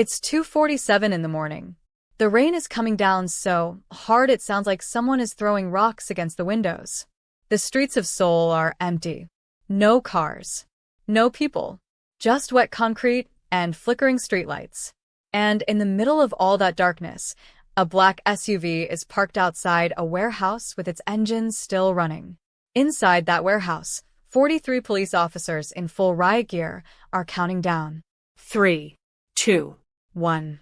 It's 2:47 in the morning. The rain is coming down so hard it sounds like someone is throwing rocks against the windows. The streets of Seoul are empty. No cars. No people. Just wet concrete and flickering streetlights. And in the middle of all that darkness, a black SUV is parked outside a warehouse with its engines still running. Inside that warehouse, 43 police officers in full riot gear are counting down. 3, 2, 1.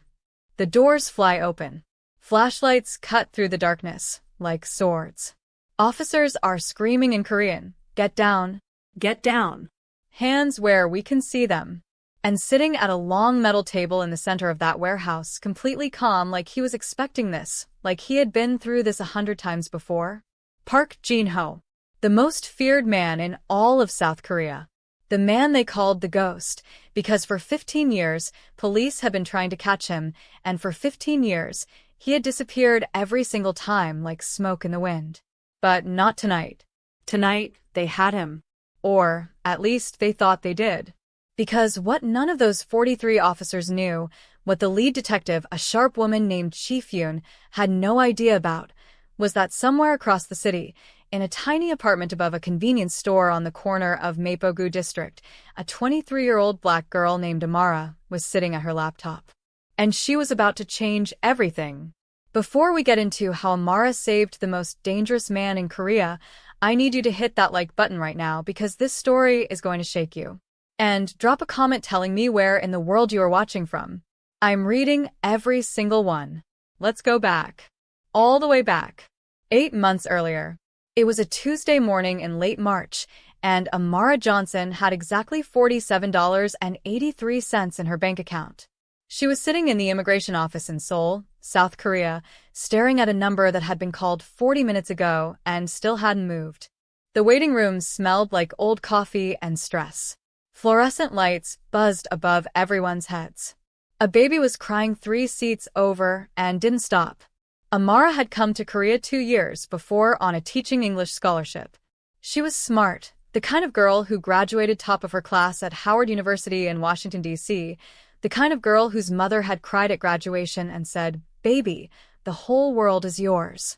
The doors fly open. Flashlights cut through the darkness like swords. Officers are screaming in Korean, "Get down! get down." Hands where we can see them. And sitting at a long metal table in the center of that warehouse, completely calm like he was expecting this, like he had been through this 100 times before, Park Jin-ho, the most feared man in all of South Korea. The man they called the Ghost, because for 15 years, police had been trying to catch him, and for 15 years, he had disappeared every single time like smoke in the wind. But not tonight. Tonight, they had him. Or, at least, they thought they did. Because what none of those 43 officers knew, what the lead detective, a sharp woman named Chi-Fyun, had no idea about, was that somewhere across the city, in a tiny apartment above a convenience store on the corner of Mapogu District, a 23-year-old black girl named Amara was sitting at her laptop. And she was about to change everything. Before we get into how Amara saved the most dangerous man in Korea, I need you to hit that like button right now because this story is going to shake you. And drop a comment telling me where in the world you are watching from. I'm reading every single one. Let's go back. All the way back. 8 months earlier. It was a Tuesday morning in late March, and Amara Johnson had exactly $47.83 in her bank account. She was sitting in the immigration office in Seoul, South Korea, staring at a number that had been called 40 minutes ago and still hadn't moved. The waiting room smelled like old coffee and stress. Fluorescent lights buzzed above everyone's heads. A baby was crying 3 seats over and didn't stop. Amara had come to Korea 2 years before on a teaching English scholarship. She was smart, the kind of girl who graduated top of her class at Howard University in Washington, D.C., the kind of girl whose mother had cried at graduation and said, "Baby, the whole world is yours."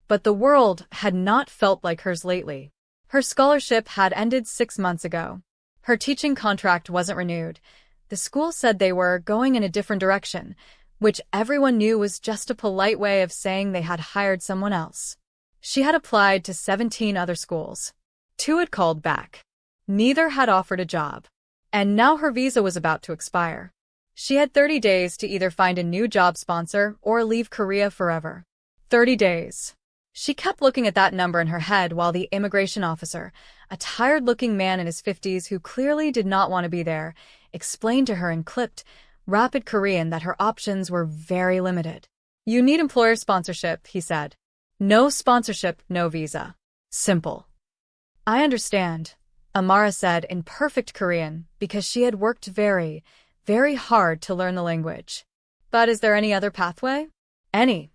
But the world had not felt like hers lately. Her scholarship had ended 6 months ago. Her teaching contract wasn't renewed. The school said they were going in a different direction, which everyone knew was just a polite way of saying they had hired someone else. She had applied to 17 other schools. 2 had called back. Neither had offered a job. And now her visa was about to expire. She had 30 days to either find a new job sponsor or leave Korea forever. 30 days. She kept looking at that number in her head while the immigration officer, a tired-looking man in his 50s who clearly did not want to be there, explained to her in clipped, rapid Korean that her options were very limited. "You need employer sponsorship," he said. "No sponsorship, no visa. Simple." "I understand," Amara said in perfect Korean because she had worked very, very hard to learn the language. "But is there any other pathway?" "Any?"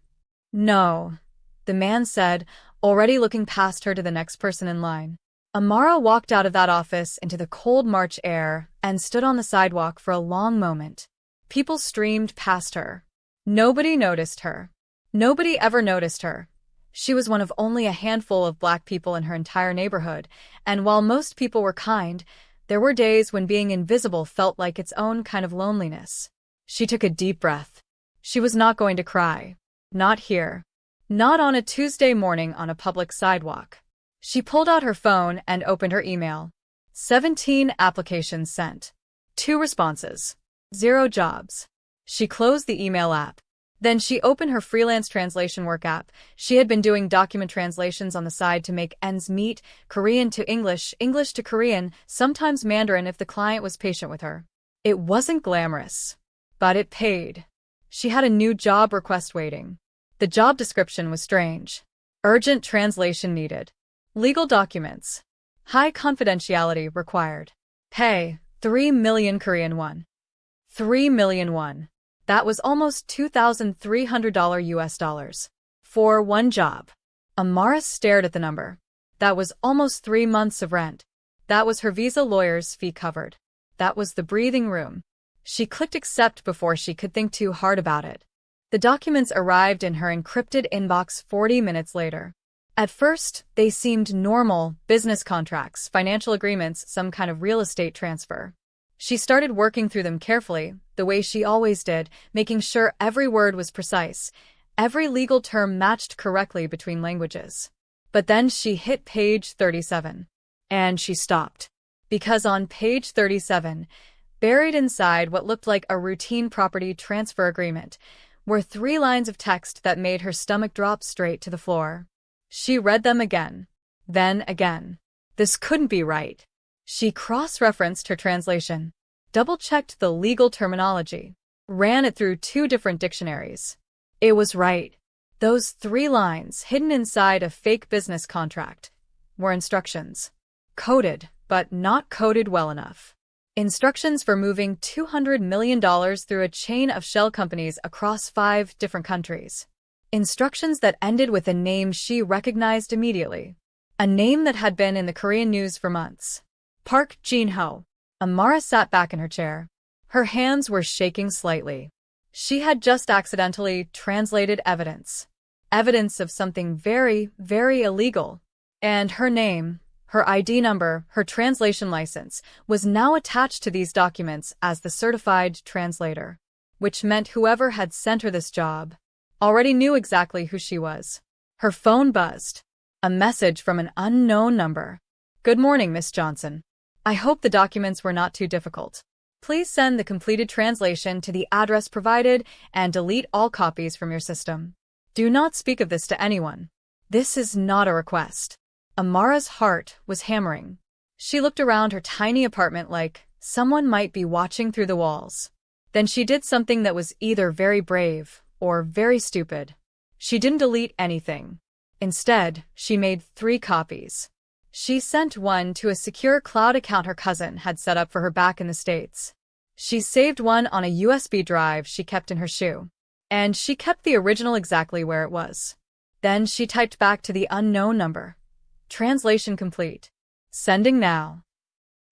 "No," the man said, already looking past her to the next person in line. Amara walked out of that office into the cold March air and stood on the sidewalk for a long moment. People streamed past her. Nobody noticed her. Nobody ever noticed her. She was one of only a handful of black people in her entire neighborhood, and while most people were kind, there were days when being invisible felt like its own kind of loneliness. She took a deep breath. She was not going to cry. Not here. Not on a Tuesday morning on a public sidewalk. She pulled out her phone and opened her email. 17 applications sent. 2 responses. 0 jobs. She closed the email app. Then she opened her freelance translation work app. She had been doing document translations on the side to make ends meet, Korean to English, English to Korean, sometimes Mandarin if the client was patient with her. It wasn't glamorous, but it paid. She had a new job request waiting. The job description was strange. Urgent translation needed. Legal documents. High confidentiality required. Pay, 3 million Korean won. 3 million won. That was almost $2,300 US dollars. For one job. Amara stared at the number. That was almost 3 months of rent. That was her visa lawyer's fee covered. That was the breathing room. She clicked accept before she could think too hard about it. The documents arrived in her encrypted inbox 40 minutes later. At first, they seemed normal: business contracts, financial agreements, some kind of real estate transfer. She started working through them carefully, the way she always did, making sure every word was precise, every legal term matched correctly between languages. But then she hit page 37. And she stopped. Because on page 37, buried inside what looked like a routine property transfer agreement, were 3 lines of text that made her stomach drop straight to the floor. She read them again, then again. This couldn't be right. She cross-referenced her translation, double-checked the legal terminology, ran it through 2 different dictionaries. It was right. Those 3 lines, hidden inside a fake business contract, were instructions. Coded, but not coded well enough. Instructions for moving $200 million through a chain of shell companies across 5 different countries. Instructions that ended with a name she recognized immediately. A name that had been in the Korean news for months. Park Jin-ho. Amara sat back in her chair. Her hands were shaking slightly. She had just accidentally translated evidence. Evidence of something very, very illegal. And her name, her ID number, her translation license, was now attached to these documents as the certified translator. Which meant whoever had sent her this job already knew exactly who she was. Her phone buzzed. A message from an unknown number. "Good morning, Miss Johnson. I hope the documents were not too difficult. Please send the completed translation to the address provided and delete all copies from your system. Do not speak of this to anyone. This is not a request." Amara's heart was hammering. She looked around her tiny apartment like someone might be watching through the walls. Then she did something that was either very brave or very stupid. She didn't delete anything. Instead, she made 3 copies. She sent one to a secure cloud account her cousin had set up for her back in the States. She saved one on a USB drive she kept in her shoe. And she kept the original exactly where it was. Then she typed back to the unknown number. Translation complete. Sending now.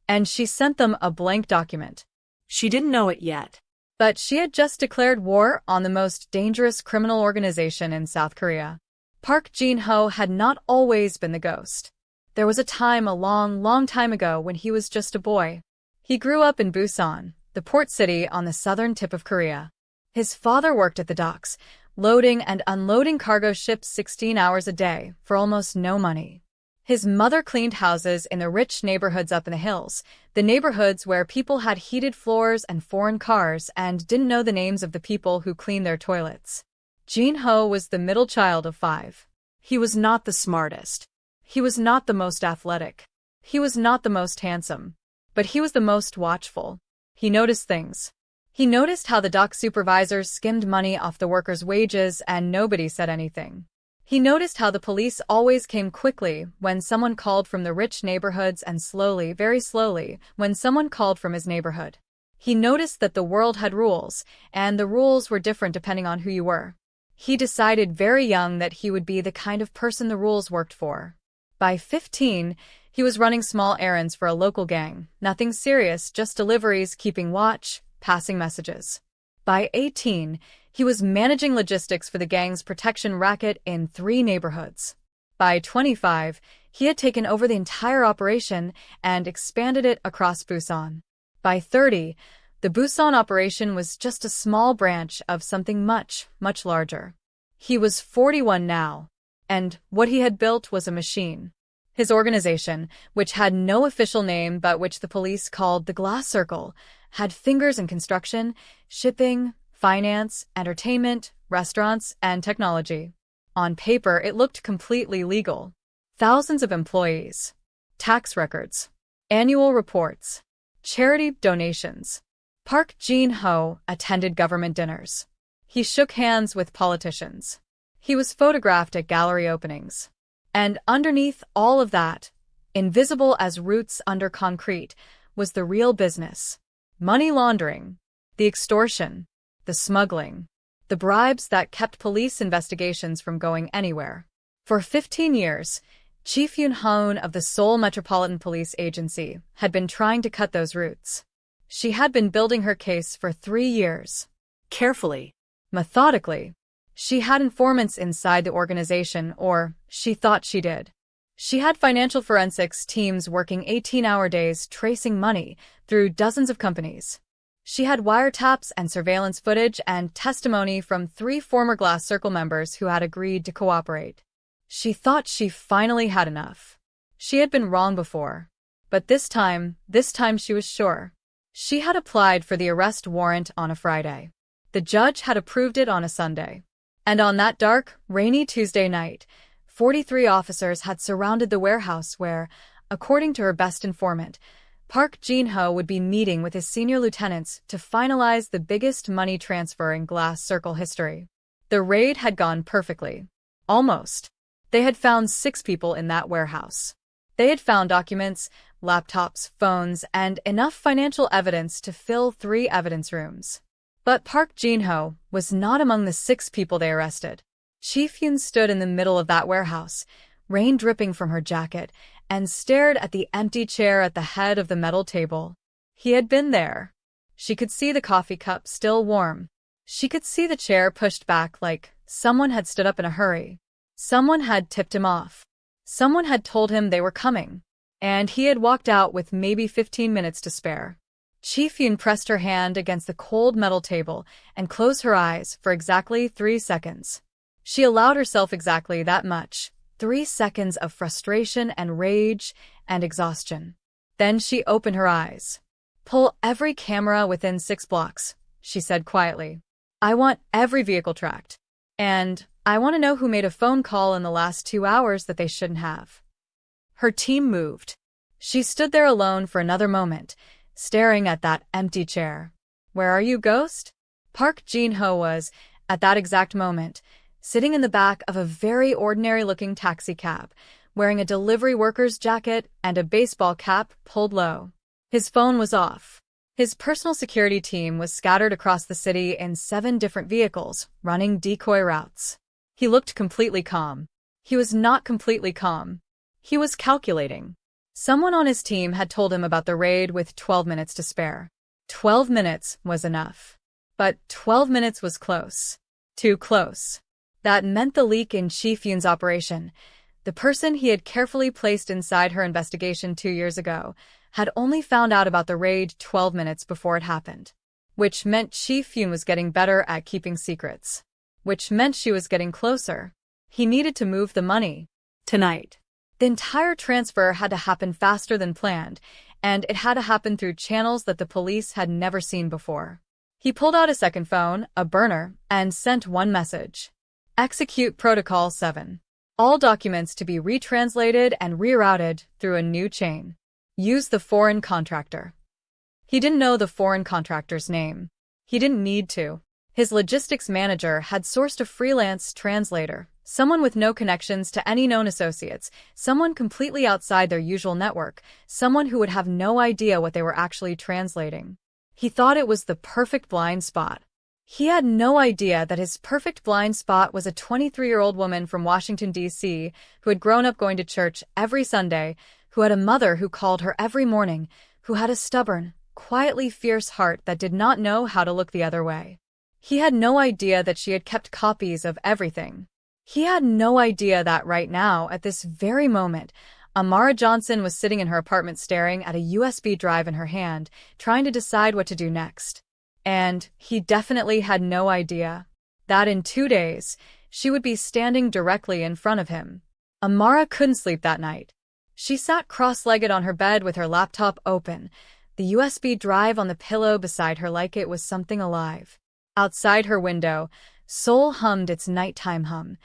And she sent them a blank document. She didn't know it yet. But she had just declared war on the most dangerous criminal organization in South Korea. Park Jin-ho had not always been the ghost. There was a time a long, long time ago when he was just a boy. He grew up in Busan, the port city on the southern tip of Korea. His father worked at the docks, loading and unloading cargo ships 16 hours a day for almost no money. His mother cleaned houses in the rich neighborhoods up in the hills, the neighborhoods where people had heated floors and foreign cars and didn't know the names of the people who cleaned their toilets. Jin-ho was the middle child of 5. He was not the smartest. He was not the most athletic. He was not the most handsome. But he was the most watchful. He noticed things. He noticed how the dock supervisors skimmed money off the workers' wages and nobody said anything. He noticed how the police always came quickly when someone called from the rich neighborhoods and slowly, very slowly, when someone called from his neighborhood. He noticed that the world had rules, and the rules were different depending on who you were. He decided very young that he would be the kind of person the rules worked for. By 15, he was running small errands for a local gang, nothing serious, just deliveries, keeping watch, passing messages. By 18, he was managing logistics for the gang's protection racket in 3 neighborhoods. By 25, he had taken over the entire operation and expanded it across Busan. By 30, the Busan operation was just a small branch of something much, much larger. He was 41 now. And what he had built was a machine. His organization, which had no official name but which the police called the Glass Circle, had fingers in construction, shipping, finance, entertainment, restaurants, and technology. On paper, it looked completely legal. Thousands of employees, tax records, annual reports, charity donations. Park Jin-ho attended government dinners. He shook hands with politicians. He was photographed at gallery openings. And underneath all of that, invisible as roots under concrete, was the real business. Money laundering, the extortion, the smuggling, the bribes that kept police investigations from going anywhere. For 15 years, Chief Yoon-hoon of the Seoul Metropolitan Police Agency had been trying to cut those roots. She had been building her case for 3 years. Carefully. Methodically. She had informants inside the organization, or she thought she did. She had financial forensics teams working 18-hour days tracing money through dozens of companies. She had wiretaps and surveillance footage and testimony from 3 former Glass Circle members who had agreed to cooperate. She thought she finally had enough. She had been wrong before. But this time she was sure. She had applied for the arrest warrant on a Friday. The judge had approved it on a Sunday. And on that dark, rainy Tuesday night, 43 officers had surrounded the warehouse where, according to her best informant, Park Jin-ho would be meeting with his senior lieutenants to finalize the biggest money transfer in Glass Circle history. The raid had gone perfectly. Almost. They had found 6 people in that warehouse. They had found documents, laptops, phones, and enough financial evidence to fill 3 evidence rooms. But Park Jin-ho was not among the 6 people they arrested. Chi-Fyun stood in the middle of that warehouse, rain dripping from her jacket, and stared at the empty chair at the head of the metal table. He had been there. She could see the coffee cup still warm. She could see the chair pushed back like someone had stood up in a hurry. Someone had tipped him off. Someone had told him they were coming. And he had walked out with maybe 15 minutes to spare. Chi-Fyun pressed her hand against the cold metal table and closed her eyes for exactly 3 seconds. She allowed herself exactly that much, 3 seconds of frustration and rage and exhaustion. Then she opened her eyes. "Pull every camera within 6 blocks," she said quietly. "I want every vehicle tracked. And I want to know who made a phone call in the last 2 hours that they shouldn't have." Her team moved. She stood there alone for another moment, staring at that empty chair. "Where are you, Ghost?" Park Jin-ho was, at that exact moment, sitting in the back of a very ordinary-looking taxicab, wearing a delivery worker's jacket and a baseball cap pulled low. His phone was off. His personal security team was scattered across the city in 7 different vehicles, running decoy routes. He looked completely calm. He was not completely calm. He was calculating. Someone on his team had told him about the raid with 12 minutes to spare. 12 minutes was enough. But 12 minutes was close. Too close. That meant the leak in Chi-Fyun's operation, the person he had carefully placed inside her investigation 2 years ago, had only found out about the raid 12 minutes before it happened. Which meant Chi-Fyun was getting better at keeping secrets. Which meant she was getting closer. He needed to move the money. Tonight. The entire transfer had to happen faster than planned, and it had to happen through channels that the police had never seen before. He pulled out a second phone, a burner, and sent one message. Execute Protocol 7. All documents to be retranslated and rerouted through a new chain. Use the foreign contractor. He didn't know the foreign contractor's name. He didn't need to. His logistics manager had sourced a freelance translator, someone with no connections to any known associates, someone completely outside their usual network, someone who would have no idea what they were actually translating. He thought it was the perfect blind spot. He had no idea that his perfect blind spot was a 23-year-old woman from Washington, D.C., who had grown up going to church every Sunday, who had a mother who called her every morning, who had a stubborn, quietly fierce heart that did not know how to look the other way. He had no idea that she had kept copies of everything. He had no idea that right now, at this very moment, Amara Johnson was sitting in her apartment staring at a USB drive in her hand, trying to decide what to do next. And he definitely had no idea that in 2 days, she would be standing directly in front of him. Amara couldn't sleep that night. She sat cross-legged on her bed with her laptop open, the USB drive on the pillow beside her like it was something alive. Outside her window, Seoul hummed its nighttime hum.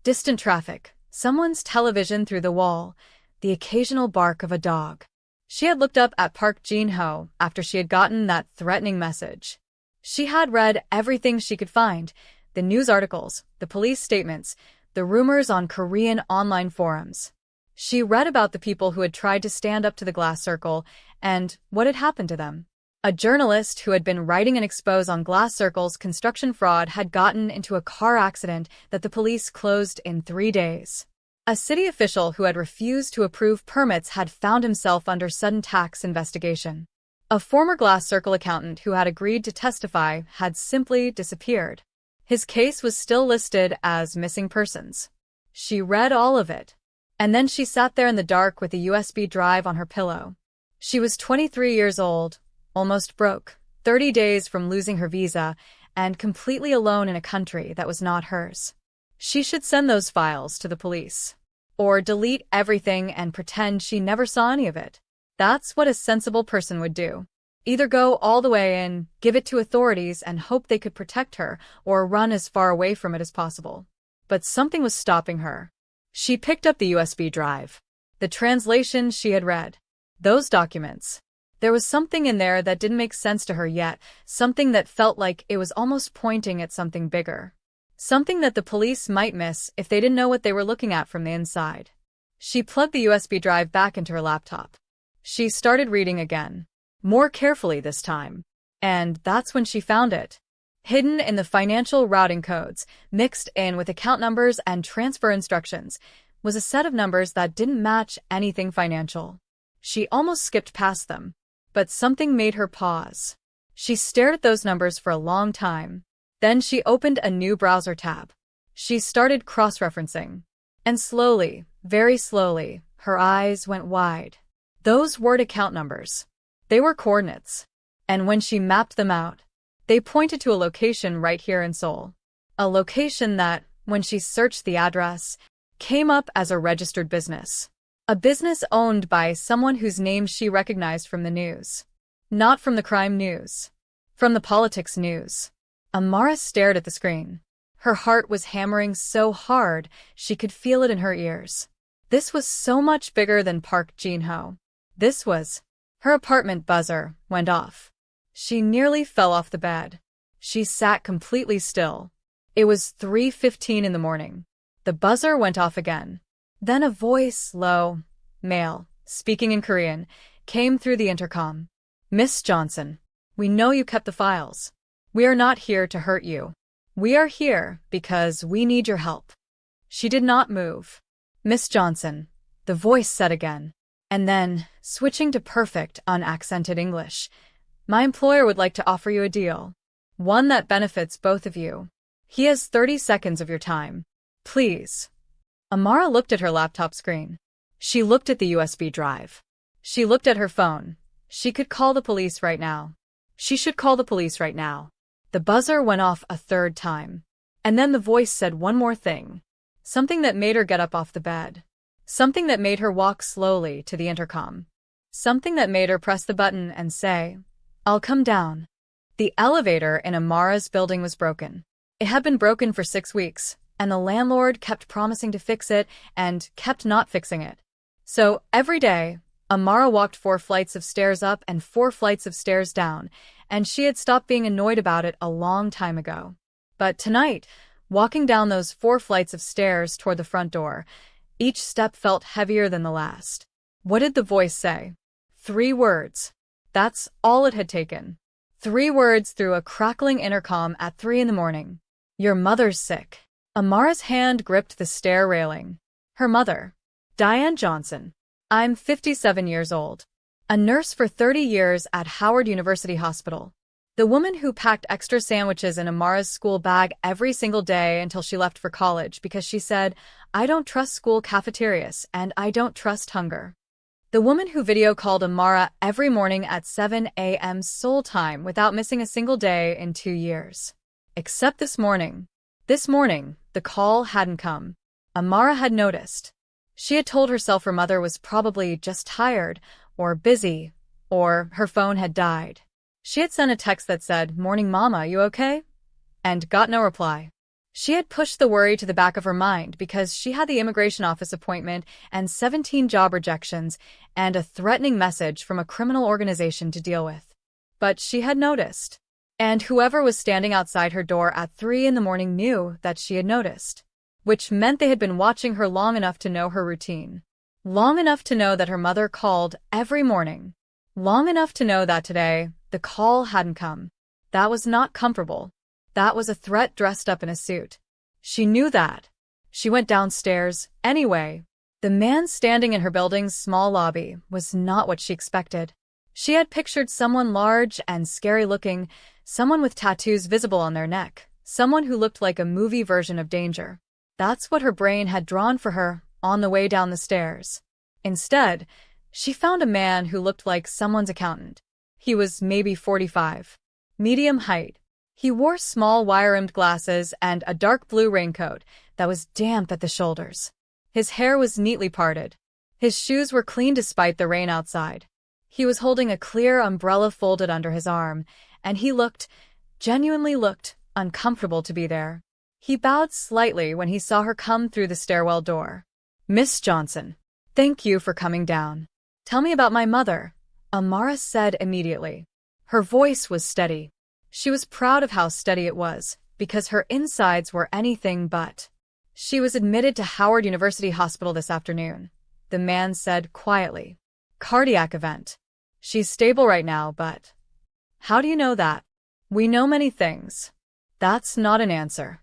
Distant traffic, someone's television through the wall, the occasional bark of a dog. She had looked up at Park Jin-ho after she had gotten that threatening message. She had read everything she could find, the news articles, the police statements, the rumors on Korean online forums. She read about the people who had tried to stand up to the Glass Circle and what had happened to them. A journalist who had been writing an expose on Glass Circle's construction fraud had gotten into a car accident that the police closed in 3 days. A city official who had refused to approve permits had found himself under sudden tax investigation. A former Glass Circle accountant who had agreed to testify had simply disappeared. His case was still listed as missing persons. She read all of it. And then she sat there in the dark with a USB drive on her pillow. She was 23 years old, almost broke, 30 days from losing her visa, and completely alone in a country that was not hers. She should send those files to the police. Or delete everything and pretend she never saw any of it. That's what a sensible person would do. Either go all the way in, give it to authorities and hope they could protect her, or run as far away from it as possible. But something was stopping her. She picked up the USB drive. The translation she had read. Those documents. There was something in there that didn't make sense to her yet, something that felt like it was almost pointing at something bigger. Something that the police might miss if they didn't know what they were looking at from the inside. She plugged the USB drive back into her laptop. She started reading again. More carefully this time. And that's when she found it. Hidden in the financial routing codes, mixed in with account numbers and transfer instructions, was a set of numbers that didn't match anything financial. She almost skipped past them. But something made her pause. She stared at those numbers for a long time. Then she opened a new browser tab. She started cross-referencing. And slowly, very slowly, her eyes went wide. Those weren't account numbers. They were coordinates. And when she mapped them out, they pointed to a location right here in Seoul. A location that, when she searched the address, came up as a registered business. A business owned by someone whose name she recognized from the news. Not from the crime news. From the politics news. Amara stared at the screen. Her heart was hammering so hard she could feel it in her ears. This was so much bigger than Park Jin-ho. This was... Her apartment buzzer went off. She nearly fell off the bed. She sat completely still. It was 3:15 in the morning. The buzzer went off again. Then a voice, low, male, speaking in Korean, came through the intercom. "Miss Johnson, we know you kept the files. We are not here to hurt you. We are here because we need your help." She did not move. "Miss Johnson," the voice said again. And then, switching to perfect, unaccented English, "My employer would like to offer you a deal. One that benefits both of you. He has 30 seconds of your time. Please." Amara looked at her laptop screen. She looked at the USB drive. She looked at her phone. She could call the police right now. She should call the police right now. The buzzer went off a third time. And then the voice said one more thing. Something that made her get up off the bed. Something that made her walk slowly to the intercom. Something that made her press the button and say, "I'll come down." The elevator in Amara's building was broken. It had been broken for 6 weeks, and the landlord kept promising to fix it and kept not fixing it. So, every day, Amara walked 4 flights of stairs up and 4 flights of stairs down, and she had stopped being annoyed about it a long time ago. But tonight, walking down those 4 flights of stairs toward the front door, each step felt heavier than the last. What did the voice say? 3 words. That's all it had taken. 3 words through a crackling intercom at 3 in the morning. "Your mother's sick." Amara's hand gripped the stair railing. Her mother. Diane Johnson. "I'm 57 years old. A nurse for 30 years at Howard University Hospital. The woman who packed extra sandwiches in Amara's school bag every single day until she left for college because she said, 'I don't trust school cafeterias and I don't trust hunger.' The woman who video called Amara every morning at 7 a.m. Seoul time without missing a single day in 2 years. Except this morning. This morning, the call hadn't come. Amara had noticed. She had told herself her mother was probably just tired, or busy, or her phone had died. She had sent a text that said, "Morning mama, you okay?" and got no reply. She had pushed the worry to the back of her mind because she had the immigration office appointment and 17 job rejections and a threatening message from a criminal organization to deal with. But she had noticed. And whoever was standing outside her door at 3 in the morning knew that she had noticed. Which meant they had been watching her long enough to know her routine. Long enough to know that her mother called every morning. Long enough to know that today, the call hadn't come. That was not comfortable. That was a threat dressed up in a suit. She knew that. She went downstairs, anyway. The man standing in her building's small lobby was not what she expected. She had pictured someone large and scary-looking, someone with tattoos visible on their neck, someone who looked like a movie version of danger. That's what her brain had drawn for her on the way down the stairs. Instead, she found a man who looked like someone's accountant. He was maybe 45. Medium height. He wore small wire-rimmed glasses and a dark blue raincoat that was damp at the shoulders. His hair was neatly parted. His shoes were clean despite the rain outside. He was holding a clear umbrella folded under his arm, and he genuinely looked, uncomfortable to be there. He bowed slightly when he saw her come through the stairwell door. "Miss Johnson, thank you for coming down. Tell me about my mother," Amara said immediately. Her voice was steady. She was proud of how steady it was, because her insides were anything but. "She was admitted to Howard University Hospital this afternoon," the man said quietly. "Cardiac event. She's stable right now, but..." "How do you know that?" "We know many things." "That's not an answer."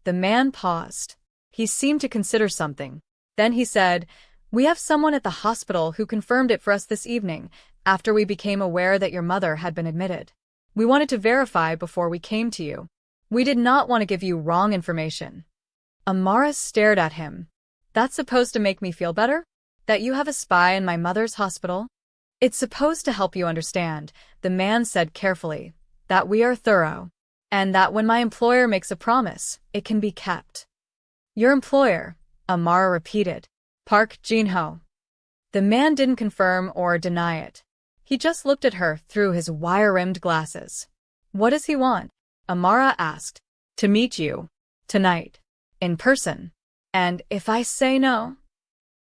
The man paused. He seemed to consider something. Then he said, "We have someone at the hospital who confirmed it for us this evening, after we became aware that your mother had been admitted. We wanted to verify before we came to you. We did not want to give you wrong information." Amara stared at him. "That's supposed to make me feel better? That you have a spy in my mother's hospital?" "It's supposed to help you understand," the man said carefully, "that we are thorough, and that when my employer makes a promise, it can be kept." "Your employer," Amara repeated. "Park Jin-ho." The man didn't confirm or deny it. He just looked at her through his wire-rimmed glasses. "What does he want?" Amara asked. "To meet you. Tonight. In person. And if I say no?"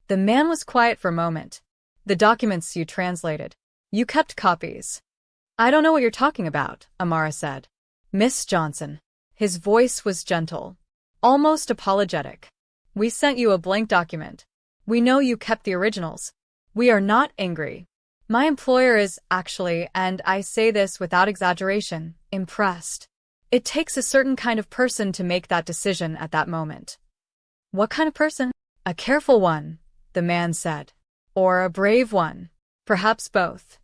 The man was quiet for a moment. "The documents you translated. You kept copies." "I don't know what you're talking about," Amara said. "Miss Johnson." His voice was gentle, almost apologetic. "We sent you a blank document. We know you kept the originals. We are not angry. My employer is actually, and I say this without exaggeration, impressed. It takes a certain kind of person to make that decision at that moment." "What kind of person?" "A careful one," the man said. "Or a brave one. Perhaps both."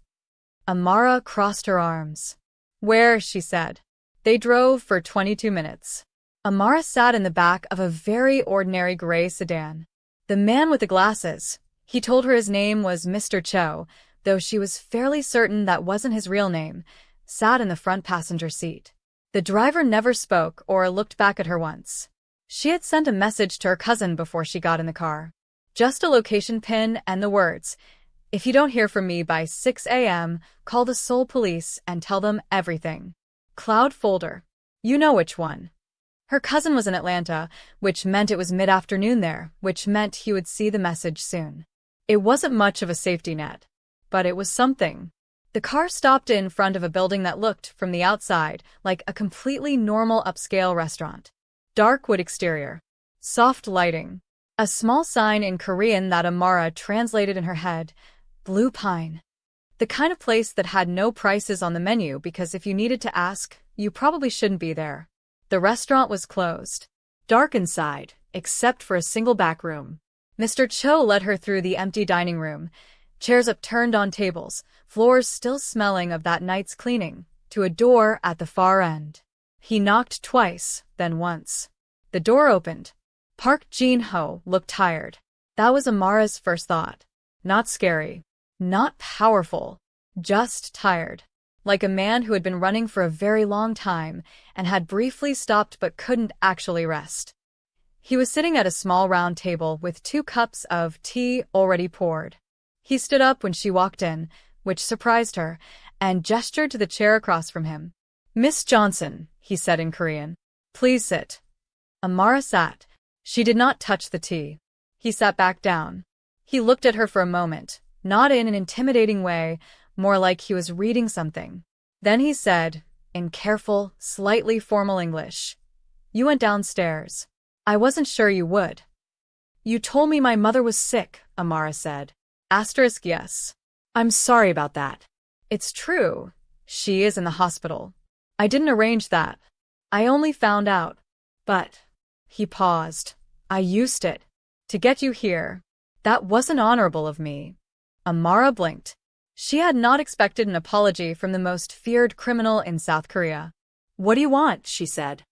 Amara crossed her arms. "Where?" she said. They drove for 22 minutes. Amara sat in the back of a very ordinary gray sedan. The man with the glasses, he told her his name was Mr. Cho, though she was fairly certain that wasn't his real name, sat in the front passenger seat. The driver never spoke or looked back at her once. She had sent a message to her cousin before she got in the car. Just a location pin and the words, "If you don't hear from me by 6 a.m., call the Seoul police and tell them everything." Cloud folder. You know which one. Her cousin was in Atlanta, which meant it was mid-afternoon there, which meant he would see the message soon. It wasn't much of a safety net, but it was something. The car stopped in front of a building that looked, from the outside, like a completely normal upscale restaurant. Dark wood exterior. Soft lighting. A small sign in Korean that Amara translated in her head. Blue Pine. The kind of place that had no prices on the menu because if you needed to ask, you probably shouldn't be there. The restaurant was closed. Dark inside, except for a single back room. Mr. Cho led her through the empty dining room, chairs upturned on tables, floors still smelling of that night's cleaning, to a door at the far end. He knocked twice, then once. The door opened. Park Jin-ho looked tired. That was Amara's first thought. Not scary. Not powerful. Just tired. Like a man who had been running for a very long time and had briefly stopped but couldn't actually rest. He was sitting at a small round table with 2 cups of tea already poured. He stood up when she walked in, which surprised her, and gestured to the chair across from him. "Miss Johnson," he said in Korean. "Please sit." Amara sat. She did not touch the tea. He sat back down. He looked at her for a moment, not in an intimidating way, more like he was reading something. Then he said, in careful, slightly formal English, "You went downstairs. I wasn't sure you would." "You told me my mother was sick," Amara said. Yes. "I'm sorry about that." "It's true. She is in the hospital. I didn't arrange that. I only found out. But..." He paused. "I used it. To get you here. That wasn't honorable of me." Amara blinked. She had not expected an apology from the most feared criminal in South Korea. What do you want? She said.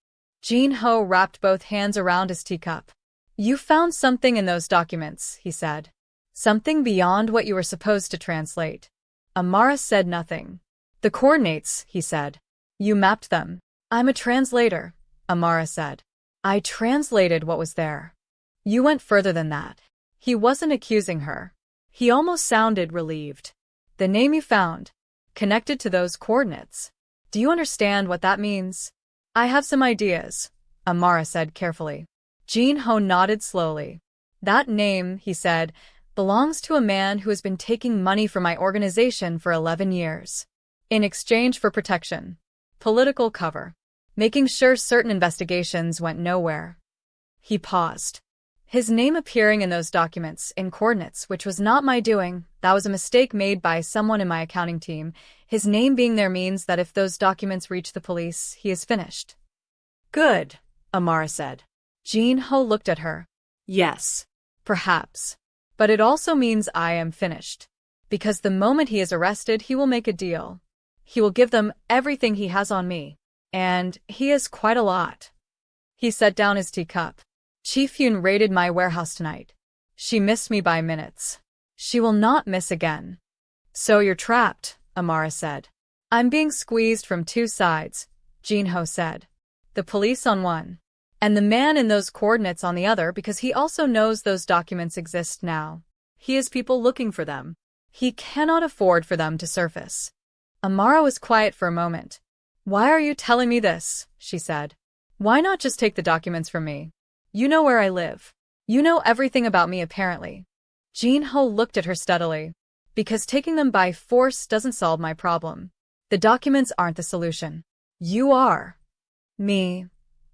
Jin-ho wrapped both hands around his teacup. You found something in those documents, he said. Something beyond what you were supposed to translate. Amara said nothing. The coordinates, he said. You mapped them. I'm a translator, Amara said. I translated what was there. You went further than that. He wasn't accusing her. He almost sounded relieved. The name you found, connected to those coordinates. Do you understand what that means? I have some ideas, Amara said carefully. Jin-ho nodded slowly. That name, he said, belongs to a man who has been taking money from my organization for 11 years. In exchange for protection, political cover, making sure certain investigations went nowhere. He paused. His name appearing in those documents in coordinates, which was not my doing, that was a mistake made by someone in my accounting team. His name being there means that if those documents reach the police, he is finished. Good, Amara said. Jin-ho looked at her. Yes, perhaps. But it also means I am finished. Because the moment he is arrested, he will make a deal. He will give them everything he has on me. And he has quite a lot. He set down his teacup. Chief Yoon raided my warehouse tonight. She missed me by minutes. She will not miss again. So you're trapped, Amara said. I'm being squeezed from two sides, Jin-ho said. The police on one. And the man in those coordinates on the other, because he also knows those documents exist now. He has people looking for them. He cannot afford for them to surface. Amara was quiet for a moment. Why are you telling me this? She said. Why not just take the documents from me? You know where I live. You know everything about me apparently. Jin-ho looked at her steadily. Because taking them by force doesn't solve my problem. The documents aren't the solution. You are. Me.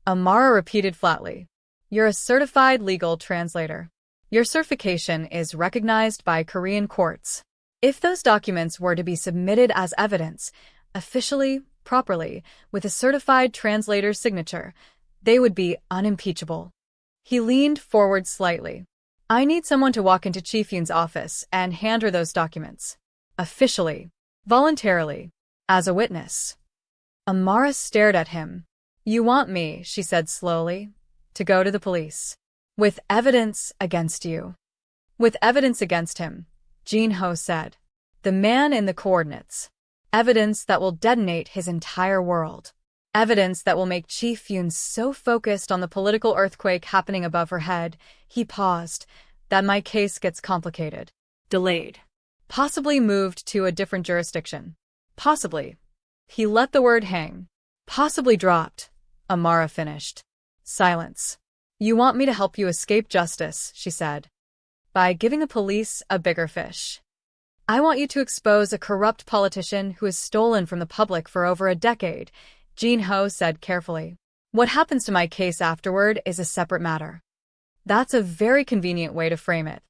Amara repeated flatly. You're a certified legal translator. Your certification is recognized by Korean courts. If those documents were to be submitted as evidence, officially, properly, with a certified translator's signature, they would be unimpeachable. He leaned forward slightly. I need someone to walk into Chief Yoon's office and hand her those documents. Officially. Voluntarily. As a witness. Amara stared at him. You want me, she said slowly, to go to the police. With evidence against you. With evidence against him, Jin-ho said. The man in the coordinates. Evidence that will detonate his entire world. Evidence that will make Chief Yoon so focused on the political earthquake happening above her head, he paused, that my case gets complicated. Delayed. Possibly moved to a different jurisdiction. Possibly. He let the word hang. Possibly dropped. Amara finished. Silence. You want me to help you escape justice, she said. By giving the police a bigger fish. I want you to expose a corrupt politician who has stolen from the public for over a decade, Jin-ho said carefully. What happens to my case afterward is a separate matter. That's a very convenient way to frame it.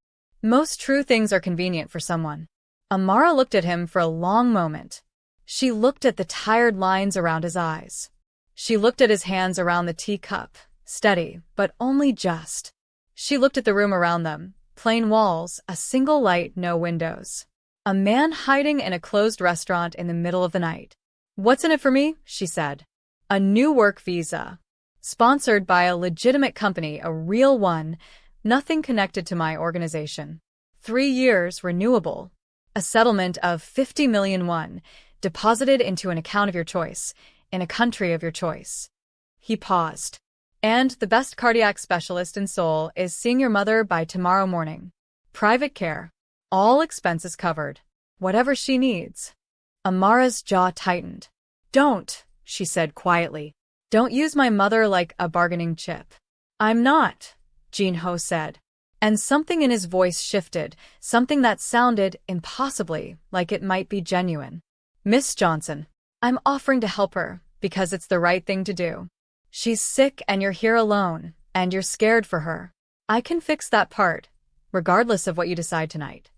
Most true things are convenient for someone. Amara looked at him for a long moment. She looked at the tired lines around his eyes. She looked at his hands around the teacup, steady, but only just. She looked at the room around them, plain walls, a single light, no windows. A man hiding in a closed restaurant in the middle of the night. What's in it for me? She said. A new work visa. Sponsored by a legitimate company, a real one, nothing connected to my organization. 3 years, renewable. A settlement of 50 million won, deposited into an account of your choice, in a country of your choice. He paused. And the best cardiac specialist in Seoul is seeing your mother by tomorrow morning. Private care. All expenses covered. Whatever she needs. Amara's jaw tightened. Don't, she said quietly. Don't use my mother like a bargaining chip. I'm not, Jin-ho said. And something in his voice shifted, something that sounded, impossibly, like it might be genuine. Miss Johnson, I'm offering to help her, because it's the right thing to do. She's sick and you're here alone, and you're scared for her. I can fix that part, regardless of what you decide tonight.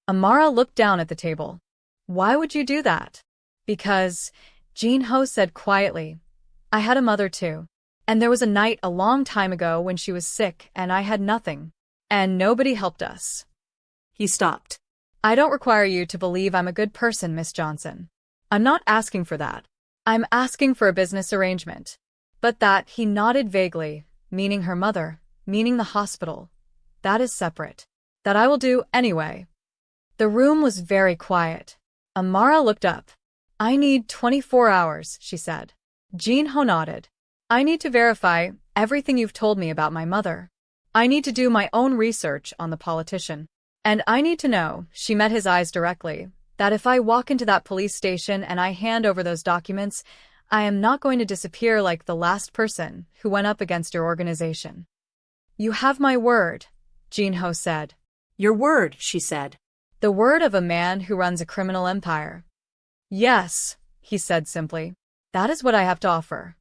Amara looked down at the table. Why would you do that? Because, Jin-ho said quietly, I had a mother too. And there was a night a long time ago when she was sick and I had nothing. And nobody helped us. He stopped. I don't require you to believe I'm a good person, Miss Johnson. I'm not asking for that. I'm asking for a business arrangement. But that, he nodded vaguely, meaning her mother, meaning the hospital. That is separate. That I will do anyway. The room was very quiet. Amara looked up. I need 24 hours, she said. Jin-ho nodded. I need to verify everything you've told me about my mother. I need to do my own research on the politician. And I need to know, she met his eyes directly, that if I walk into that police station and I hand over those documents, I am not going to disappear like the last person who went up against your organization. You have my word, Jin-ho said. Your word, she said. The word of a man who runs a criminal empire. Yes, he said simply. That is what I have to offer.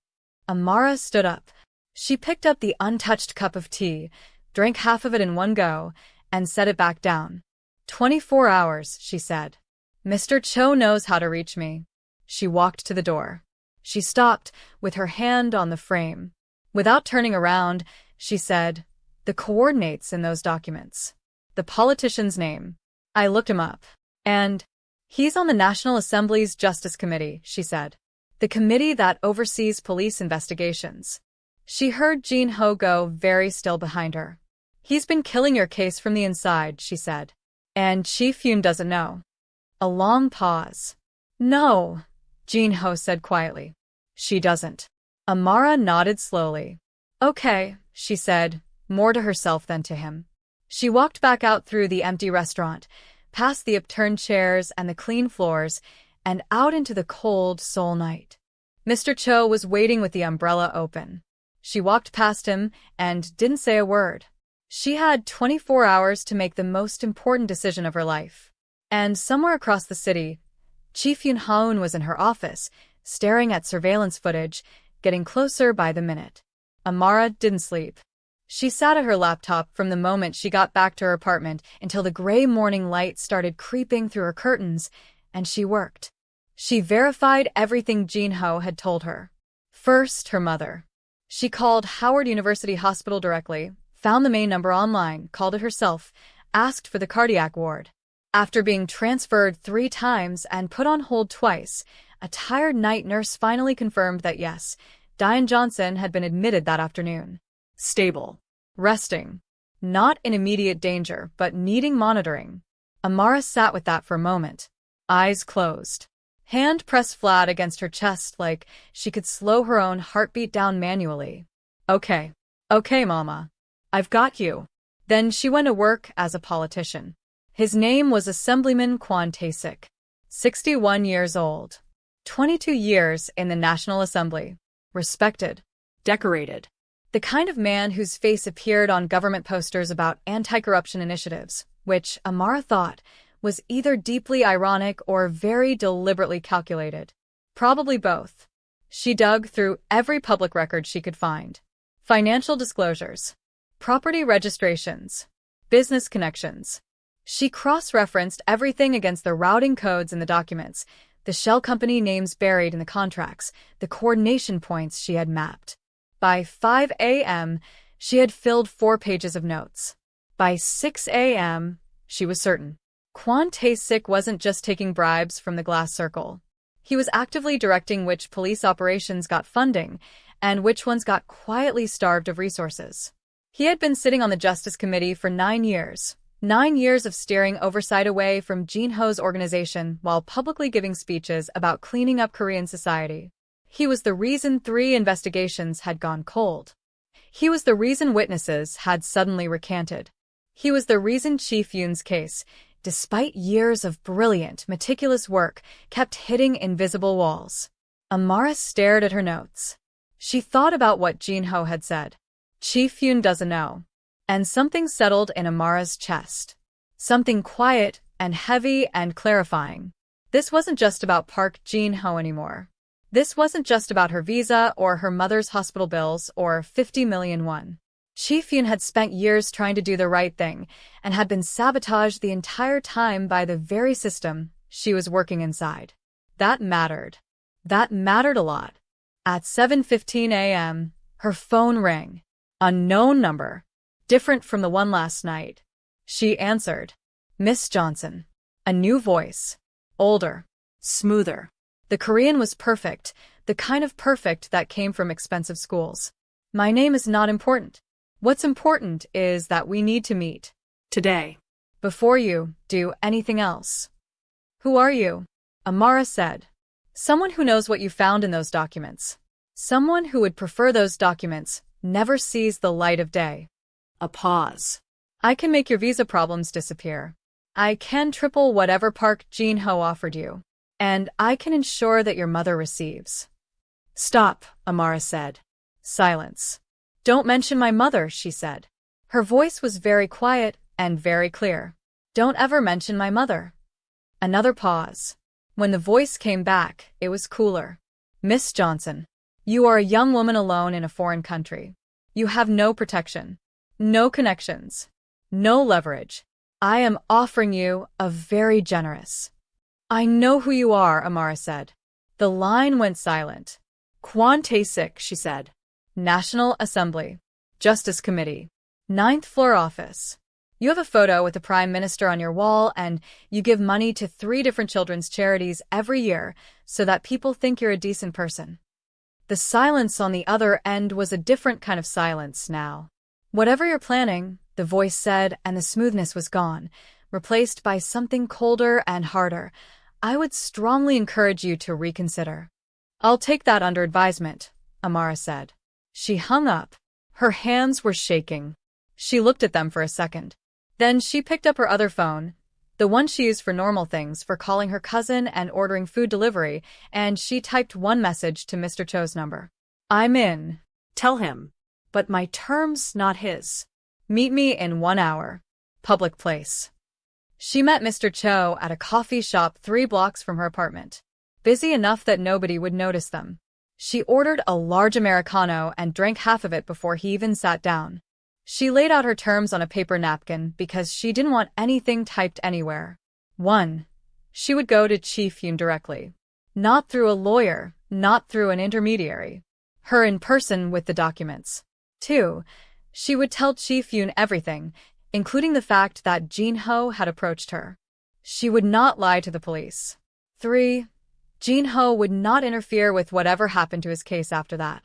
Amara stood up. She picked up the untouched cup of tea, drank half of it in one go, and set it back down. 24 hours, she said. Mr. Cho knows how to reach me. She walked to the door. She stopped, with her hand on the frame. Without turning around, she said, the coordinates in those documents. The politician's name. I looked him up. And he's on the National Assembly's Justice Committee, she said. The committee that oversees police investigations. She heard Jin-ho go very still behind her. He's been killing your case from the inside, she said. And Chief Yoon doesn't know. A long pause. No, Jin-ho said quietly. She doesn't. Amara nodded slowly. Okay, she said, more to herself than to him. She walked back out through the empty restaurant, past the upturned chairs and the clean floors, and out into the cold Seoul night. Mr. Cho was waiting with the umbrella open. She walked past him and didn't say a word. She had 24 hours to make the most important decision of her life. And somewhere across the city, Chief Yoon Haun was in her office, staring at surveillance footage, getting closer by the minute. Amara didn't sleep. She sat at her laptop from the moment she got back to her apartment until the gray morning light started creeping through her curtains, and she worked. She verified everything Jin-ho had told her. First, her mother. She called Howard University Hospital directly, found the main number online, called it herself, asked for the cardiac ward. After being transferred 3 times and put on hold twice, a tired night nurse finally confirmed that yes, Diane Johnson had been admitted that afternoon. Stable. Resting. Not in immediate danger, but needing monitoring. Amara sat with that for a moment. Eyes closed. Hand pressed flat against her chest like she could slow her own heartbeat down manually. Okay. Okay, Mama. I've got you. Then she went to work as a politician. His name was Assemblyman Kwon Tae-sik. 61 years old. 22 years in the National Assembly. Respected. Decorated. The kind of man whose face appeared on government posters about anti-corruption initiatives, which Amara thought was either deeply ironic or very deliberately calculated. Probably both. She dug through every public record she could find. Financial disclosures. Property registrations. Business connections. She cross-referenced everything against the routing codes in the documents, the shell company names buried in the contracts, the coordination points she had mapped. By 5 a.m., she had filled 4 pages of notes. By 6 a.m., she was certain. Kwon Tae-sik wasn't just taking bribes from the glass circle. He was actively directing which police operations got funding and which ones got quietly starved of resources. He had been sitting on the Justice Committee for 9 years. 9 years of steering oversight away from Jin-ho's organization while publicly giving speeches about cleaning up Korean society. He was the reason 3 investigations had gone cold. He was the reason witnesses had suddenly recanted. He was the reason Chief Yoon's case, despite years of brilliant, meticulous work, kept hitting invisible walls. Amara stared at her notes. She thought about what Jin-ho had said. Chief Yoon doesn't know. And something settled in Amara's chest. Something quiet and heavy and clarifying. This wasn't just about Park Jin-ho anymore. This wasn't just about her visa or her mother's hospital bills or 50 million won. Chief Yoon had spent years trying to do the right thing and had been sabotaged the entire time by the very system she was working inside. That mattered. That mattered a lot. At 7:15 a.m., her phone rang. Unknown number. Different from the one last night. She answered. Miss Johnson. A new voice. Older. Smoother. The Korean was perfect, the kind of perfect that came from expensive schools. My name is not important. What's important is that we need to meet. Today. Before you do anything else. Who are you? Amara said. Someone who knows what you found in those documents. Someone who would prefer those documents never sees the light of day. A pause. I can make your visa problems disappear. I can triple whatever Park Jin-ho offered you. And I can ensure that your mother receives. Stop, Amara said. Silence. Don't mention my mother, she said. Her voice was very quiet and very clear. Don't ever mention my mother. Another pause. When the voice came back, it was cooler. Miss Johnson, you are a young woman alone in a foreign country. You have no protection, no connections, no leverage. I am offering you a very generous. I know who you are, Amara said. The line went silent. Kwon Tae-sik, she said. National Assembly. Justice Committee. 9th floor office. You have a photo with the Prime Minister on your wall and you give money to 3 different children's charities every year so that people think you're a decent person. The silence on the other end was a different kind of silence now. Whatever you're planning, the voice said, and the smoothness was gone, replaced by something colder and harder. I would strongly encourage you to reconsider. I'll take that under advisement, Amara said. She hung up. Her hands were shaking. She looked at them for a second. Then she picked up her other phone, the one she used for normal things, for calling her cousin and ordering food delivery, and she typed one message to Mr. Cho's number. I'm in. Tell him. But my terms, not his. Meet me in 1 hour. Public place. She met Mr. Cho at a coffee shop 3 blocks from her apartment. Busy enough that nobody would notice them. She ordered a large Americano and drank half of it before he even sat down. She laid out her terms on a paper napkin because she didn't want anything typed anywhere. 1. She would go to Chief Yoon directly. Not through a lawyer, not through an intermediary. Her in person with the documents. 2. She would tell Chief Yoon everything, including the fact that Jin-ho had approached her. She would not lie to the police. 3. Jin-ho would not interfere with whatever happened to his case after that.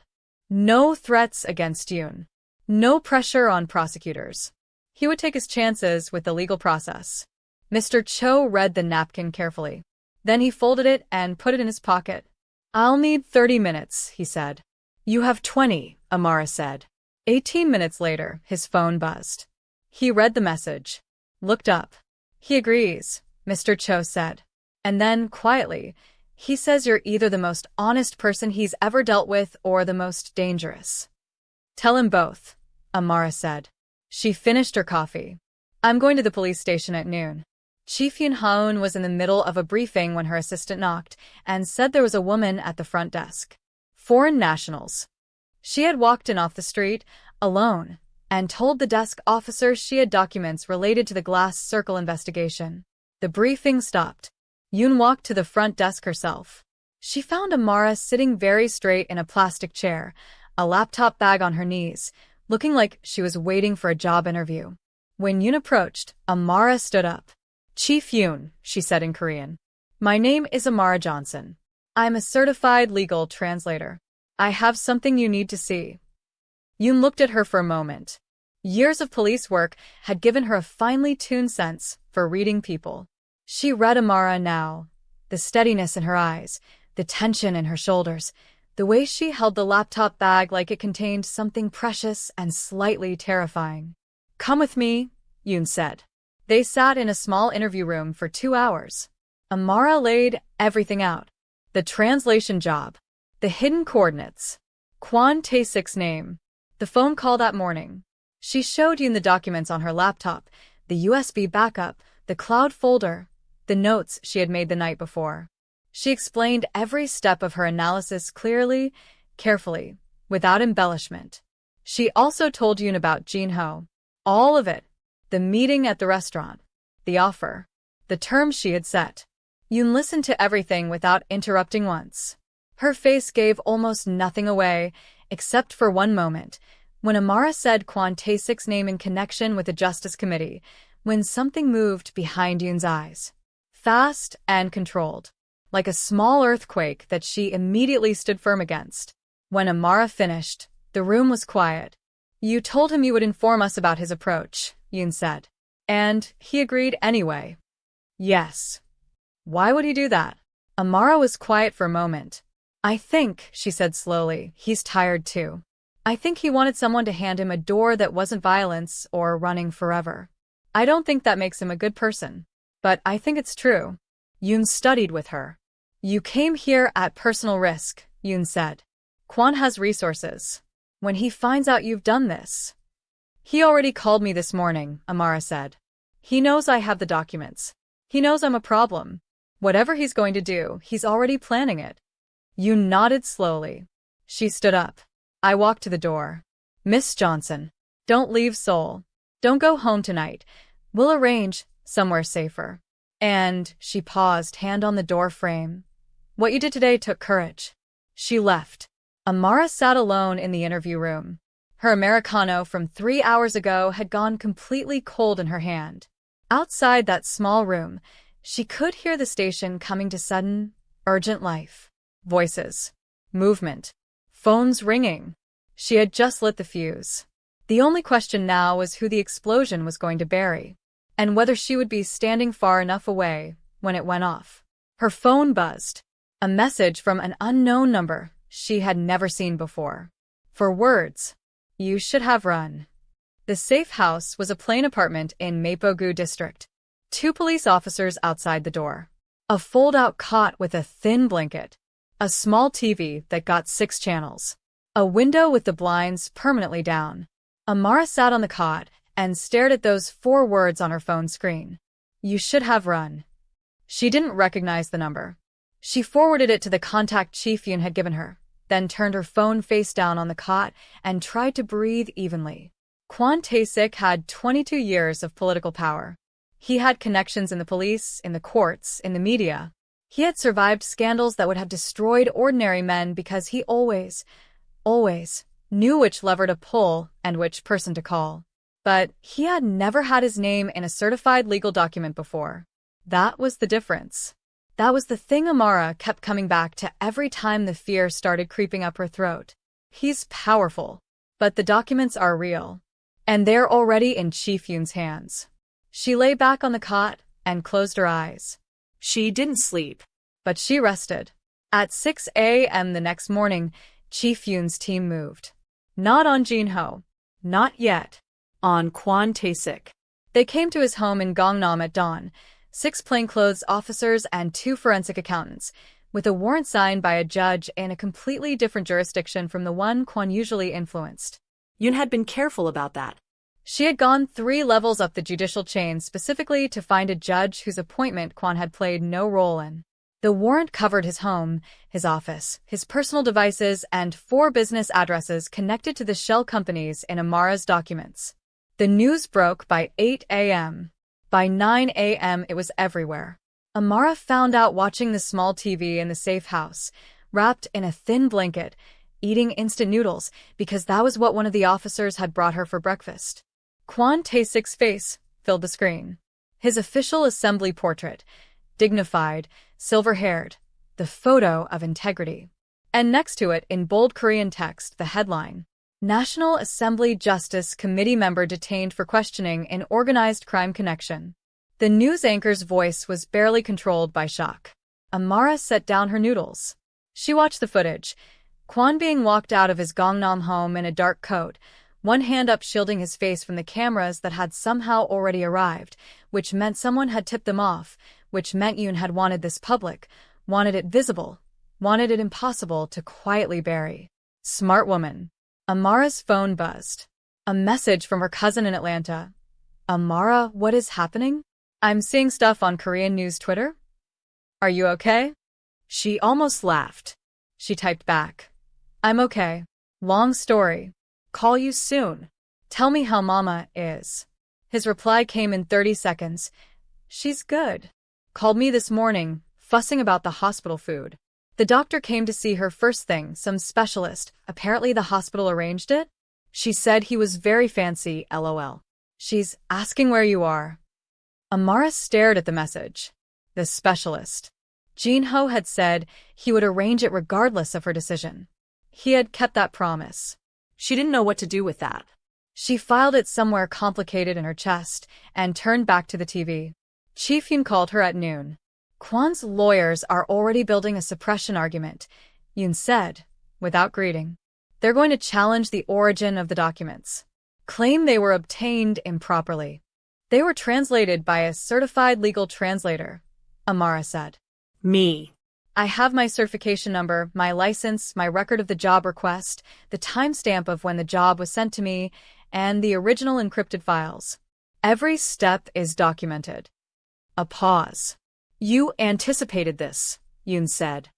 No threats against Yoon. No pressure on prosecutors. He would take his chances with the legal process. Mr. Cho read the napkin carefully. Then he folded it and put it in his pocket. I'll need 30 minutes, he said. You have 20, Amara said. 18 minutes later, his phone buzzed. He read the message. Looked up. He agrees, Mr. Cho said. And then, quietly, he says you're either the most honest person he's ever dealt with or the most dangerous. Tell him both, Amara said. She finished her coffee. I'm going to the police station at noon. Chief Yoon-hoon was in the middle of a briefing when her assistant knocked and said there was a woman at the front desk. Foreign nationals. She had walked in off the street, alone, and told the desk officer she had documents related to the glass circle investigation. The briefing stopped. Yoon walked to the front desk herself. She found Amara sitting very straight in a plastic chair, a laptop bag on her knees, looking like she was waiting for a job interview. When Yoon approached, Amara stood up. Chief Yoon, she said in Korean. My name is Amara Johnson. I'm a certified legal translator. I have something you need to see. Yoon looked at her for a moment. Years of police work had given her a finely tuned sense for reading people. She read Amara now, the steadiness in her eyes, the tension in her shoulders, the way she held the laptop bag like it contained something precious and slightly terrifying. Come with me, Yoon said. They sat in a small interview room for 2 hours. Amara laid everything out. The translation job. The hidden coordinates. Kwon Tae-sik's name. The phone call that morning. She showed Yoon the documents on her laptop, the USB backup, the cloud folder, the notes she had made the night before. She explained every step of her analysis clearly, carefully, without embellishment. She also told Yoon about Jin-ho. All of it. The meeting at the restaurant. The offer. The terms she had set. Yoon listened to everything without interrupting once. Her face gave almost nothing away, except for one moment, when Amara said Kwon Tae-sik's name in connection with the Justice Committee, when something moved behind Yoon's eyes. fast and controlled, like a small earthquake that she immediately stood firm against. When Amara finished, the room was quiet. "You told him you would inform us about his approach," Yoon said. "And he agreed anyway." "Yes." "Why would he do that?" Amara was quiet for a moment. "I think," she said slowly, "he's tired too. I think he wanted someone to hand him a door that wasn't violence or running forever. I don't think that makes him a good person. But I think it's true." Yoon studied with her. "You came here at personal risk," Yoon said. "Kwon has resources. When he finds out you've done this..." "He already called me this morning," Amara said. "He knows I have the documents. He knows I'm a problem. Whatever he's going to do, he's already planning it." Yoon nodded slowly. She stood up. "I walked to the door. Miss Johnson, don't leave Seoul. Don't go home tonight. We'll arrange somewhere safer." And she paused, hand on the door frame. "What you did today took courage." She left. Amara sat alone in the interview room. Her Americano from 3 hours ago had gone completely cold in her hand. Outside that small room, she could hear the station coming to sudden, urgent life. Voices. Movement. Phones ringing. She had just lit the fuse. The only question now was who the explosion was going to bury, and whether she would be standing far enough away when it went off. Her phone buzzed. A message from an unknown number she had never seen before. For words. "You should have run." The safe house was a plain apartment in Mapogu district. 2 police officers outside the door. A fold-out cot with a thin blanket. A small TV that got 6 channels. A window with the blinds permanently down. Amara sat on the cot and stared at those 4 words on her phone screen. "You should have run." She didn't recognize the number. She forwarded it to the contact Chief Yoon had given her, then turned her phone face down on the cot and tried to breathe evenly. Kwon Tae-sik had 22 years of political power. He had connections in the police, in the courts, in the media. He had survived scandals that would have destroyed ordinary men because he always knew which lever to pull and which person to call. But he had never had his name in a certified legal document before. That was the difference. That was the thing Amara kept coming back to every time the fear started creeping up her throat. He's powerful, but the documents are real. And they're already in Chief Yoon's hands. She lay back on the cot and closed her eyes. She didn't sleep. But she rested. At 6 a.m. the next morning, Chief Yoon's team moved. Not on Jin-ho. Not yet. On Kwon Tae-sik. They came to his home in Gangnam at dawn. 6 plainclothes officers and 2 forensic accountants, with a warrant signed by a judge in a completely different jurisdiction from the one Kwon usually influenced. Yoon had been careful about that. She had gone 3 levels up the judicial chain specifically to find a judge whose appointment Kwon had played no role in. The warrant covered his home, his office, his personal devices, and 4 business addresses connected to the shell companies in Amara's documents. The news broke by 8 a.m. By 9 a.m. it was everywhere. Amara found out watching the small TV in the safe house, wrapped in a thin blanket, eating instant noodles because that was what one of the officers had brought her for breakfast. Kwon Tae-sik's face filled the screen. His official assembly portrait, dignified, silver-haired, the photo of integrity. And next to it, in bold Korean text, the headline, "National Assembly Justice Committee member detained for questioning in organized crime connection." The news anchor's voice was barely controlled by shock. Amara set down her noodles. She watched the footage. Kwon being walked out of his Gangnam home in a dark coat, one hand up shielding his face from the cameras that had somehow already arrived, which meant someone had tipped them off, which meant Yoon had wanted this public, wanted it visible, wanted it impossible to quietly bury. Smart woman. Amara's phone buzzed. A message from her cousin in Atlanta. "Amara, what is happening? I'm seeing stuff on Korean news Twitter. Are you okay?" She almost laughed. She typed back. "I'm okay. Long story. Call you soon. Tell me how Mama is." His reply came in 30 seconds. "She's good. Called me this morning, fussing about the hospital food. The doctor came to see her first thing, some specialist. Apparently the hospital arranged it. She said he was very fancy, lol. She's asking where you are." Amara stared at the message. The specialist. Jin-ho had said he would arrange it regardless of her decision. He had kept that promise. She didn't know what to do with that. She filed it somewhere complicated in her chest and turned back to the TV. Chief Yoon called her at noon. Kwon's lawyers are already building a suppression argument, Yoon said, without greeting. They're going to challenge the origin of the documents. Claim they were obtained improperly. They were translated by a certified legal translator, Amara said. Me. I have my certification number, my license, my record of the job request, the timestamp of when the job was sent to me, and the original encrypted files. Every step is documented. A pause. You anticipated this, Yoon said.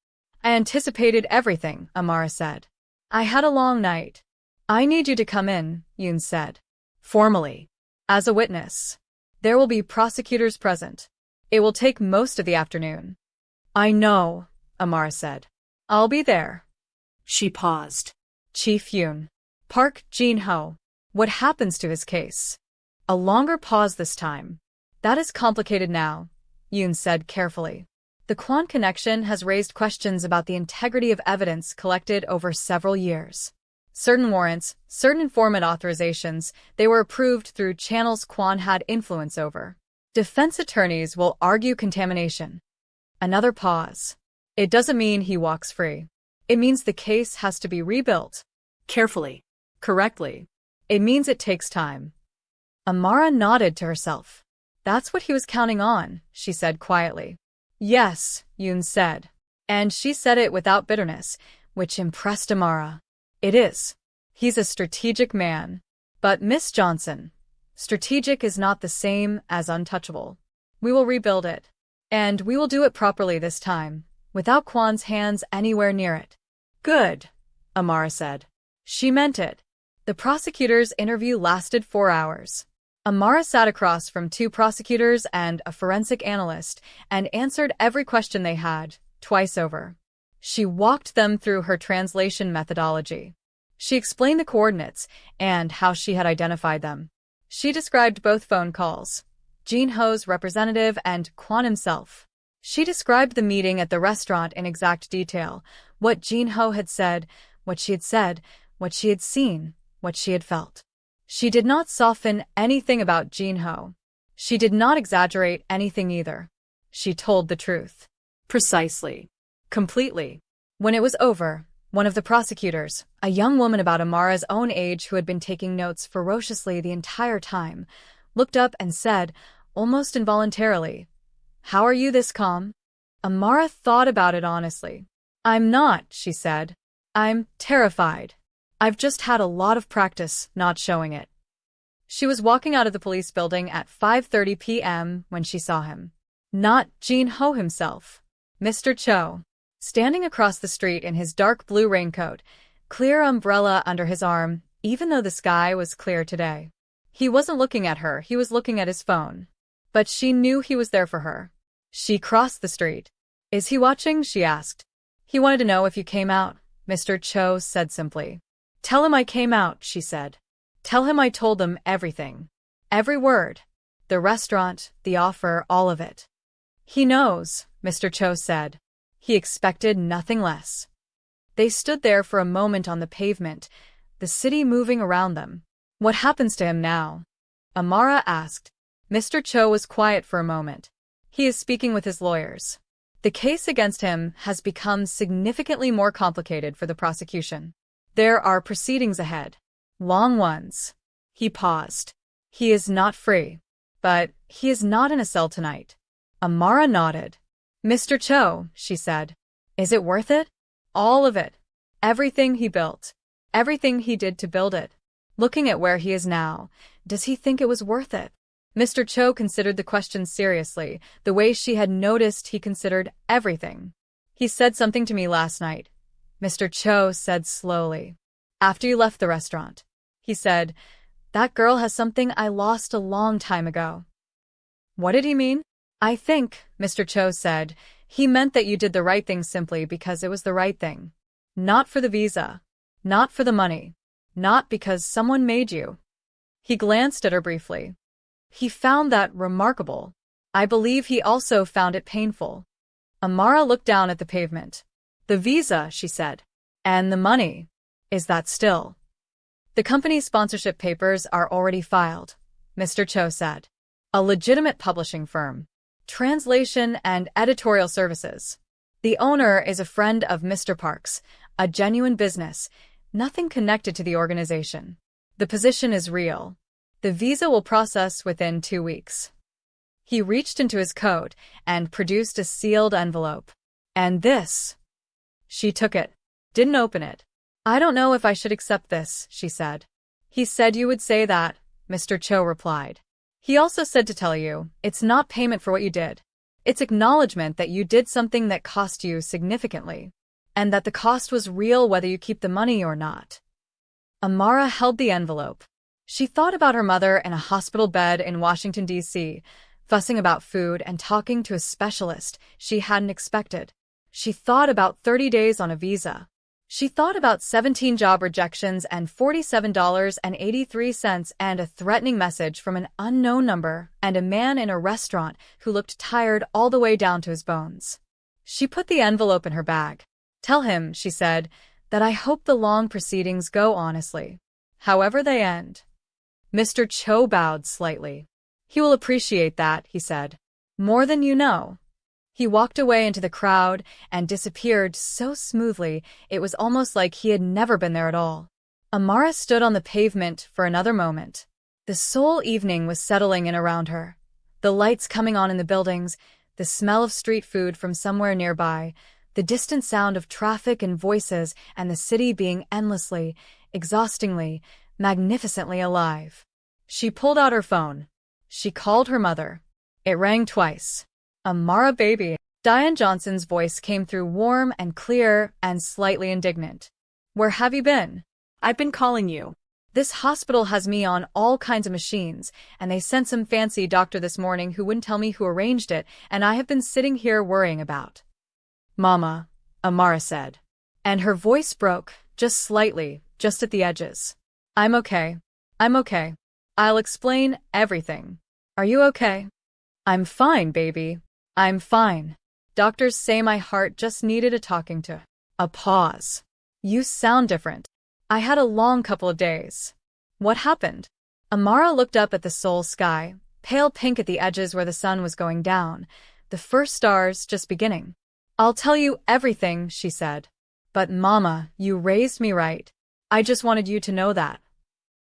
I anticipated everything, Amara said. I had a long night. I need you to come in, Yoon said. Formally. As a witness. There will be prosecutors present. It will take most of the afternoon. I know, Amara said. I'll be there. She paused. Chief Yoon. Park Jin-ho. What happens to his case? A longer pause this time. That is complicated now, Yoon said carefully. The Kwon connection has raised questions about the integrity of evidence collected over several years. Certain warrants, certain informant authorizations, they were approved through channels Kwon had influence over. Defense attorneys will argue contamination. Another pause. It doesn't mean he walks free. It means the case has to be rebuilt. Carefully. Correctly. It means it takes time. Amara nodded to herself. That's what he was counting on, she said quietly. Yes, Yoon said. And she said it without bitterness, which impressed Amara. It is. He's a strategic man. But Miss Johnson, strategic is not the same as untouchable. We will rebuild it. And we will do it properly this time, without Kwon's hands anywhere near it. Good, Amara said. She meant it. The prosecutor's interview lasted 4 hours. Amara sat across from 2 prosecutors and a forensic analyst and answered every question they had, twice over. She walked them through her translation methodology. She explained the coordinates and how she had identified them. She described both phone calls, Jin-ho's representative and Kwon himself. She described the meeting at the restaurant in exact detail, what Jin-ho had said, what she had seen, what she had felt. She did not soften anything about Jin-ho. She did not exaggerate anything either. She told the truth. Precisely. Completely. When it was over, one of the prosecutors, a young woman about Amara's own age who had been taking notes ferociously the entire time, looked up and said, almost involuntarily, "How are you this calm?" Amara thought about it honestly. "I'm not," she said. "I'm terrified. I've just had a lot of practice not showing it." She was walking out of the police building at 5:30 p.m. when she saw him. Not Jin-ho himself. Mr. Cho. Standing across the street in his dark blue raincoat, clear umbrella under his arm, even though the sky was clear today. He wasn't looking at her, he was looking at his phone. But she knew he was there for her. She crossed the street. "Is he watching?" she asked. "He wanted to know if you came out," Mr. Cho said simply. "Tell him I came out," she said. "Tell him I told them everything. Every word. The restaurant, the offer, all of it." "He knows," Mr. Cho said. He expected nothing less. They stood there for a moment on the pavement, the city moving around them. "What happens to him now?" Amara asked. Mr. Cho was quiet for a moment. "He is speaking with his lawyers. The case against him has become significantly more complicated for the prosecution. There are proceedings ahead. Long ones." He paused. "He is not free. But he is not in a cell tonight." Amara nodded. "Mr. Cho," she said, "is it worth it? All of it. Everything he built. Everything he did to build it. Looking at where he is now, does he think it was worth it?" Mr. Cho considered the question seriously, the way she had noticed he considered everything. "He said something to me last night," Mr. Cho said slowly. "After you left the restaurant. He said, 'That girl has something I lost a long time ago.'" "What did he mean?" "I think," Mr. Cho said, "he meant that you did the right thing simply because it was the right thing. Not for the visa. Not for the money. Not because someone made you." He glanced at her briefly. "He found that remarkable. I believe he also found it painful. Amara looked down at the pavement. The visa, she said. And the money. Is that still? The company's sponsorship papers are already filed, Mr. Cho said. A legitimate publishing firm. Translation and editorial services. The owner is a friend of Mr. Park's, a genuine business, nothing connected to the organization. The position is real. The visa will process within 2 weeks. He reached into his coat and produced a sealed envelope. And this. She took it. Didn't open it. I don't know if I should accept this, she said. He said you would say that, Mr. Cho replied. He also said to tell you, it's not payment for what you did. It's acknowledgement that you did something that cost you significantly, and that the cost was real whether you keep the money or not. Amara held the envelope. She thought about her mother in a hospital bed in Washington, D.C., fussing about food and talking to a specialist she hadn't expected. She thought about 30 days on a visa. She thought about 17 job rejections and $47.83 and a threatening message from an unknown number and a man in a restaurant who looked tired all the way down to his bones. She put the envelope in her bag. Tell him, she said, that I hope the long proceedings go honestly, however they end. Mr. Cho bowed slightly. He will appreciate that, he said. More than you know. He walked away into the crowd and disappeared so smoothly it was almost like he had never been there at all. Amara stood on the pavement for another moment. The Seoul evening was settling in around her. The lights coming on in the buildings, the smell of street food from somewhere nearby, the distant sound of traffic and voices, and the city being endlessly, exhaustingly, magnificently alive. She pulled out her phone. She called her mother. It rang twice. Amara, baby. Diane Johnson's voice came through warm and clear and slightly indignant. Where have you been? I've been calling you. This hospital has me on all kinds of machines, and they sent some fancy doctor this morning who wouldn't tell me who arranged it, and I have been sitting here worrying about. Mama, Amara said. And her voice broke, just slightly, just at the edges. I'm okay. I'm okay. I'll explain everything. Are you okay? I'm fine, baby. I'm fine. Doctors say my heart just needed a talking to. A pause. You sound different. I had a long couple of days. What happened? Amara looked up at the Seoul sky, pale pink at the edges where the sun was going down, the first stars just beginning. I'll tell you everything, she said. But Mama, you raised me right. I just wanted you to know that.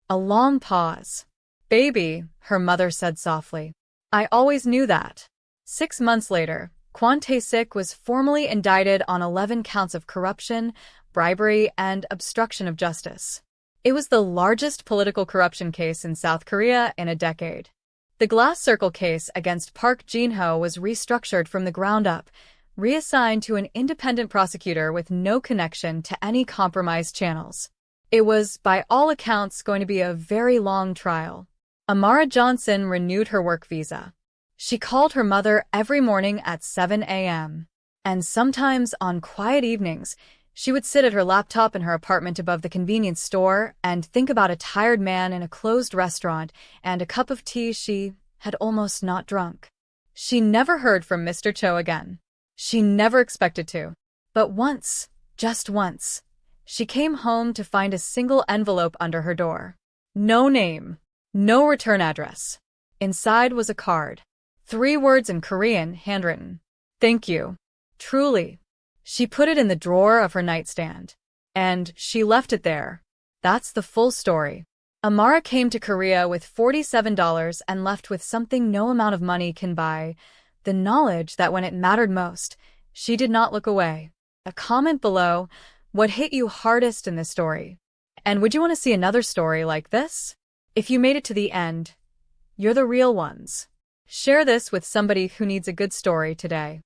A long pause. Baby, her mother said softly. I always knew that. 6 months later, Kwon Tae-sik was formally indicted on 11 counts of corruption, bribery, and obstruction of justice. It was the largest political corruption case in South Korea in a decade. The glass circle case against Park Jin-ho was restructured from the ground up, reassigned to an independent prosecutor with no connection to any compromised channels. It was, by all accounts, going to be a very long trial. Amara Johnson renewed her work visa. She called her mother every morning at 7 a.m. And sometimes on quiet evenings, she would sit at her laptop in her apartment above the convenience store and think about a tired man in a closed restaurant and a cup of tea she had almost not drunk. She never heard from Mr. Cho again. She never expected to. But once, just once, she came home to find a single envelope under her door. No name, no return address. Inside was a card. 3 words in Korean, handwritten. Thank you. Truly. She put it in the drawer of her nightstand. And she left it there. That's the full story. Amara came to Korea with $47 and left with something no amount of money can buy. The knowledge that when it mattered most, she did not look away. A comment below, what hit you hardest in this story? And would you want to see another story like this? If you made it to the end, you're the real ones. Share this with somebody who needs a good story today.